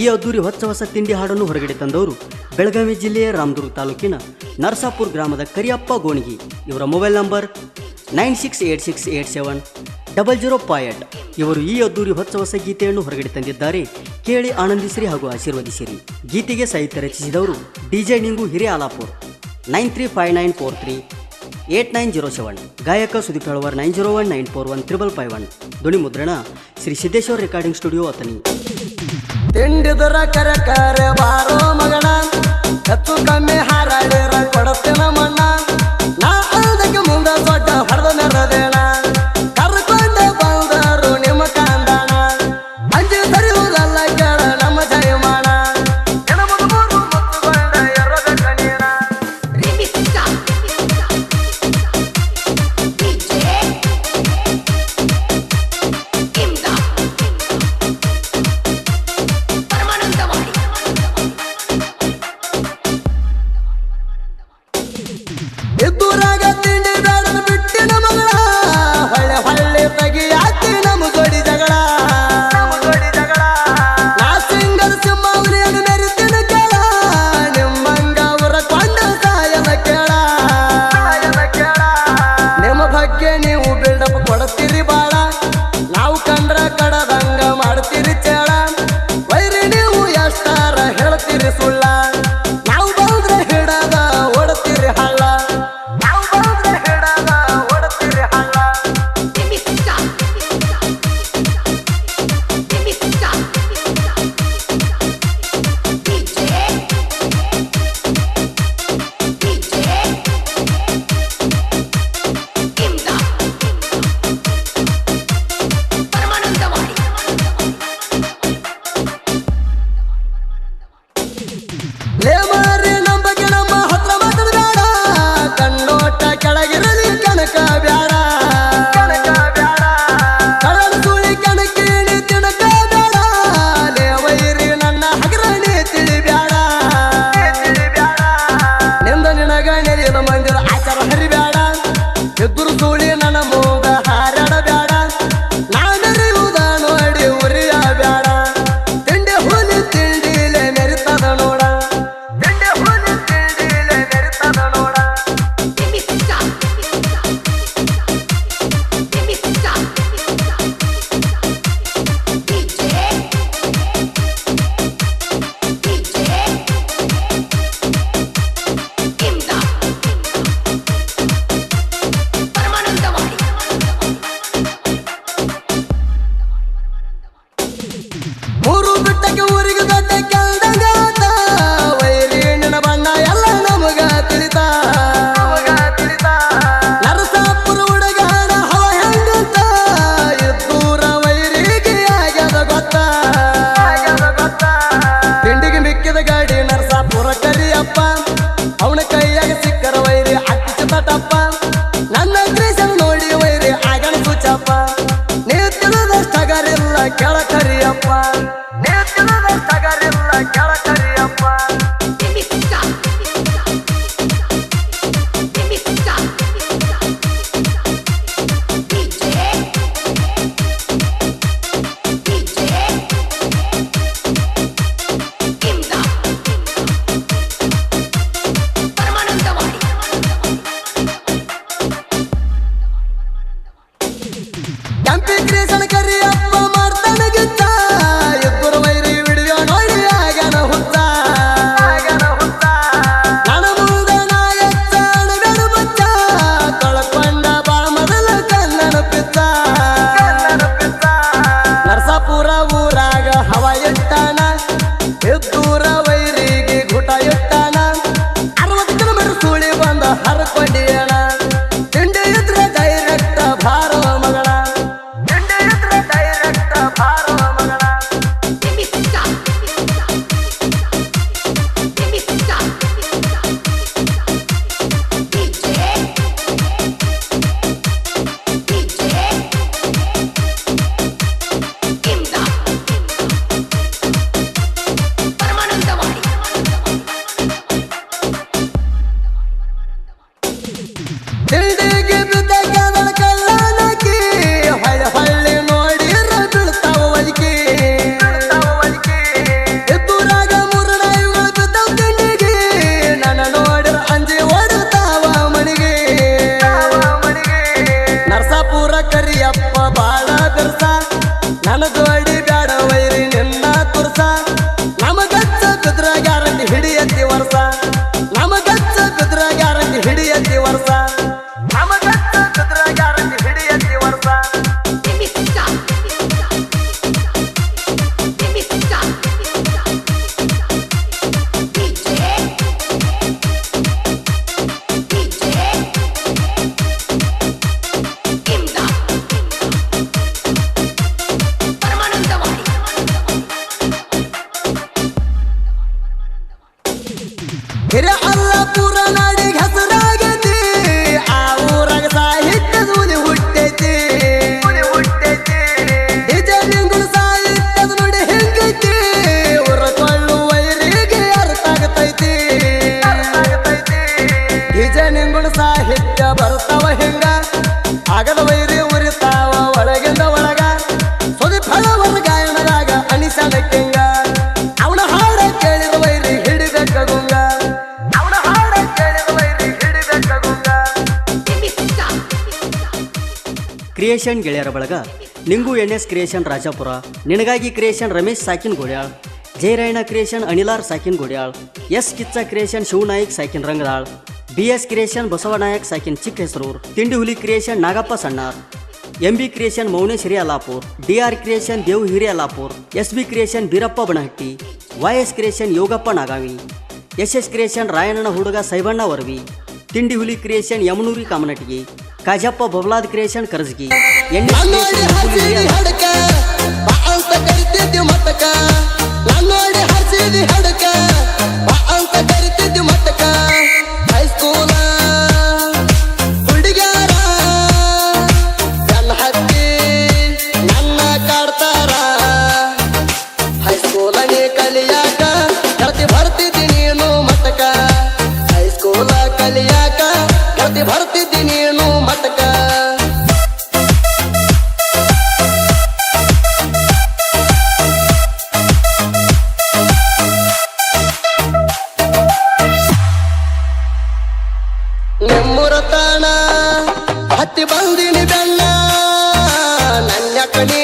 ಈ ಅದ್ದೂರಿ ಹೊಸ ತಿಂಡಿ ಹಾಡನ್ನು ಹೊರಗಡೆ ತಂದವರು ಬೆಳಗಾವಿ ಜಿಲ್ಲೆಯ ರಾಮದುರ್ಗ ತಾಲೂಕಿನ ನರಸಾಪುರ ಗ್ರಾಮದ ಕರಿಯಪ್ಪ ಗೋಣಿಗಿ. ಇವರ ಮೊಬೈಲ್ ನಂಬರ್ 9686870058. ಇವರು ಈ ಅದ್ದೂರಿ ಹೊಸ ಗೀತೆಯನ್ನು ಹೊರಗಡೆ ತಂದಿದ್ದಾರೆ. ಕೇಳಿ ಆನಂದಿಸಿರಿ ಹಾಗೂ ಆಶೀರ್ವದಿಸಿರಿ. ಗೀತೆಗೆ ಸಾಹಿತ್ಯ ರಚಿಸಿದವರು DJ ನಿಂಗು ಹಿರೇಆಲಾಪುರ್. 9359438907. ಗಾಯಕ ಸುದೀಪ್ ಹೆಳವರ್ 9019415551. ಧ್ವನಿ ಮುದ್ರಣ ಶ್ರೀ ಸಿದ್ದೇಶ್ವರ ರೆಕಾರ್ಡಿಂಗ್ ಸ್ಟುಡಿಯೋ ಅತನಿ. ತಿಂಡಿದರ ಕರೆ ಕರೆ ಬಾರೋ ಮಗಣ, ಹೆಚ್ಚು ಕಮ್ಮಿ ಹಾರಾಡಿರ ಕೊಡತ್ತಿನ ಮಣ್ಣ, ನಾ ಅದಕ್ಕೆ ಮುಂದೆ ದೊಡ್ಡ ಹೊಡೆದ ನೆರದೇಣ, ಕರ್ಕೊಂಡ ಬಂದರು ನಿಮ್ಮ ಕಾಂದಾಣ, ಅಂಜಿ ಸರಿಯುವುದಲ್ಲ ಕೇಳ ನಮ್ಮ ಜಯಮಾನ, ಮುತ್ತುಗೊಂಡ ಎರದ ಕಣೀಣ. ಎದ್ದೂರಾಗ ತಿಂಡಿ ಬೇಡದ ಬಿಟ್ಟಿನ ಮಗಳ, ಹೊಳ್ಳೆ ಹೊಳ್ಳೆ ತೆಗಿಯಾತಿ ನಮ್ಮ ಜೋಡಿ ಜಗಳ, ನಾ ಸಿಂಗಲ್ ಸಿಂಹವನಿಯನ್ನು ಮೆರಿತಿನ ಕೇಳ, ನಿಮ್ಮಂಗ ಅವರ ಕೊಂಡ ಸಾಯನ ಕೇಳ, ನಿಮ್ಮ ಬಗ್ಗೆ ನೀವು ಬಿಲ್ಡಪ್ ಕೊಡ್ತೀರಿ ಬಾಳ, ನಾವು ಕಂಡ್ರ ಕಡದಂಗ ಮಾಡ್ತೀರಿ ಚೇಳ, ವೈರಿ ನೀವು ಎಷ್ಟಾರ ಹೇಳ್ತೀರಿ ಸುಳ್ಳ, ನಾವು ಬಂದ್ರೆ ಹಿಡದ ಓಡ್ತೀರಿ ಹಳ್ಳ, ಲೇಮಾರಿ ನಂಬಗೆ ನಮ್ಮ ಹತ್ರ ಮಾತಾಡಬೇಡ, ಕಣ್ಣೋಟ ಕೆಳಗಿರಲಿ ಕನಕ ಬ್ಯಾಡ, ಕರಡ ಸುಳಿ ಕಣಕೀಣಿ ತಿಣಕ ಬೇಡ, ಲೇವೈರಿ ನನ್ನ ಹಗರಣಿ ತಿಳಿಬ್ಯಾಡ, ನಿಂದ ನಿನಗ ನೆರಿದ ಮಂದಿರ ಆಚಾರ ಹರಿಬ್ಯಾಡ, ಎದುರು ಸುಳಿ ನನ್ನ ಮೂಗ ಹಾರಾಡಬ್ಯಾಡ, ನಾನೆರಿಯುವುದ ನೋಡಿ ಉರಿಯ ಬ್ಯಾಡ, ತಿಂಡಿ ಹುಲಿ ತಿಂಡಿಲೆ ಮೆರಿತದ ನೋಡ, ಮೂರು ಬಿಟ್ಟಕ್ಕೆ ಊರಿಗೆ ದೊಡ್ಡ ಕೆಲ್ದಂಗಾತ, ವೈರಿ ನಿನ್ನ ಬಣ್ಣ ಎಲ್ಲ ನಮಗ ತಿಳಿತ, ನರಸಾಪುರ ಹುಡುಗಾಡ ಹವ ಹೆಂಗಂತ, ಎದ್ದೂರ ವೈರಿಗೆ ಆಗ್ಯದ ಗೊತ್ತ, ತಿಂಡಿಗೆ ಮಿಕ್ಕಿದ ಗಾಡಿ ನರಸಾಪುರ ಕರಿಯಪ್ಪ, ಅವನ ಕೈಯಾಗ ಸಿಕ್ಕರ ವೈರಿ ಹತ್ತಿಸ ತಟಪ್ಪ, ನನ್ನ ಕ್ರೀಸನ ನೋಡಿ ವೈರಿ ಆಗಣ ಸುಚಪ್ಪ, ನೀವು ತಿಳಿದಷ್ಟಗರಿಲ್ಲ ಕೆಳ ಕರಿಯಪ್ಪ, ನೀವು ತಿಳಿದಷ್ಟಗರಿಲ್ಲ ಕೆಳ ಕರಿಯಪ್ಪ. ಕೆಂಪಿ ಕ್ರೀಸನ ಕರಿಯಪ್ಪ ಮಾಡ್ತಾನ ಗಿಚ್ಚ, ಇಬ್ಬರು ವೈರಿ ವಿಡಿಯೋ ನೋಡಿ ಆಗ್ಯಾನ ಹುಚ್ಚ, ಹಿರಿಯ ಅಲ್ಲಾಪುರ ನಾಡಿಗೆ ಹೆಸರಾಗೈತಿ ಆ ಊರಾಗ ಸಾಹಿತ್ಯದ ಹುಲಿ ಹುಟ್ಟೈತಿ ಡಿಜೆ ನಿಂಗುಳು ಸಾಹಿತ್ಯದ ನುಡಿ ಹೆಂಗೈತಿ ಊರ ಕೊಳ್ಳು ವೈರಿಗೆ ಅರ್ಥ ಆಗತೈತಿ ಡಿಜೆ ನಿಂಗುಳು ಸಾಹಿತ್ಯ ಬರ್ತಾವ ಹೆಂಗ ಆಗದ ವೈರಿ ಉರಿತಾವ ಒಳಗಿಂದ ಒಳಗ ಸುದಿ ಫಲವರ ಗಾಯನದಾಗ ಅನಿಸದ ಕೆಂಗ ಅವನ ಹಾಡ ಕೇಳಿದ ವೈರಿ ಹಿಡಿಬೇಕ ಗುಂಗ ಅವನ ಹಾಡ ಕೇಳಿದ ವೈರಿ ಹಿಡಿಬೇಕ ಗುಂಗ ಕ್ರಿಯೇಷನ್ ಗೆಳೆಯರ ಬಳಗ ನಿಂಗು NS ಕ್ರಿಯೇಷನ್ ರಾಜಾಪುರ, ನಿನಗಾಗಿ ಕ್ರಿಯೇಷನ್ ರಮೇಶ್ ಸಾಕಿನ್ ಗೋಡ್ಯಾಳ್, ಜಯರಾಯಣ ಕ್ರಿಯೇಷನ್ ಅನಿಲಾರ್ ಸಾಕಿನ್ ಗೋಡ್ಯಾಳ್, ಎಸ್ ಕಿಚ್ಚ ಕ್ರಿಯೇಷನ್ ಶಿವನಾಯಕ್ ಸಾಕಿನ್ ರಂಗದಾಳ್, BS ಕ್ರಿಯೇಷನ್ ಬಸವನಾಯಕ್ ಸಾಕಿನ್ ಚಿಕ್ಕ ಹೆಸರೂರ್, ತಿಂಡಿ ಹುಲಿ creation Nagappa Sannar, MB creation Mounesh Hiriyalapur, DR creation Dev Hiriyalapur, SB creation Beerappa Banahatti, YS creation Yogappa Nagavi, SS creation ರಾಯಣ್ಣನ ಹುಡುಗ ಸೈಬಣ್ಣ ವರವಿ, ತಿಂಡಿ ಹುಲಿ creation Yamanuri Kamanatagi, Kajappa Babalad creation Karajagi, NS creation ಹುಲಿ ಹಿರಿಯ ಹಡಕ ಬಾ ಅಂತ ಕರಿತಿದ್ದಿ ಮತಕ ನನ್ನೋಡಿ ಹಸಿದಿ ಹಡಕ ಬಾ ಅಂತ ಕರಿತಿದ್ದಿ ಮತಕ ಹೈಸ್ಕೂಲ ಹುಡುಗ್ಯಾರ ನನ್ನ ಹತ್ತಿ ನನ್ನ ಕಾಡ್ತಾರ ಹೈಸ್ಕೂಲ ನೀ ಕಲಿಯಾಕ ಕರ್ತಿ ಬರ್ತಿದ್ದಿ ನೀನು ಮತಕ ಹೈಸ್ಕೂಲ ಕಲಿಯಾಕ ಕರ್ತಿ ಬರ್ತಿದ್ದಿ ನೀನು ಮತಕ ನಿಮ್ಮುರ ತಾಣ ಹತ್ತಿ ಬಂದಿನಿ ಬೆನ್ನ ನನ್ನ ಕಣಿ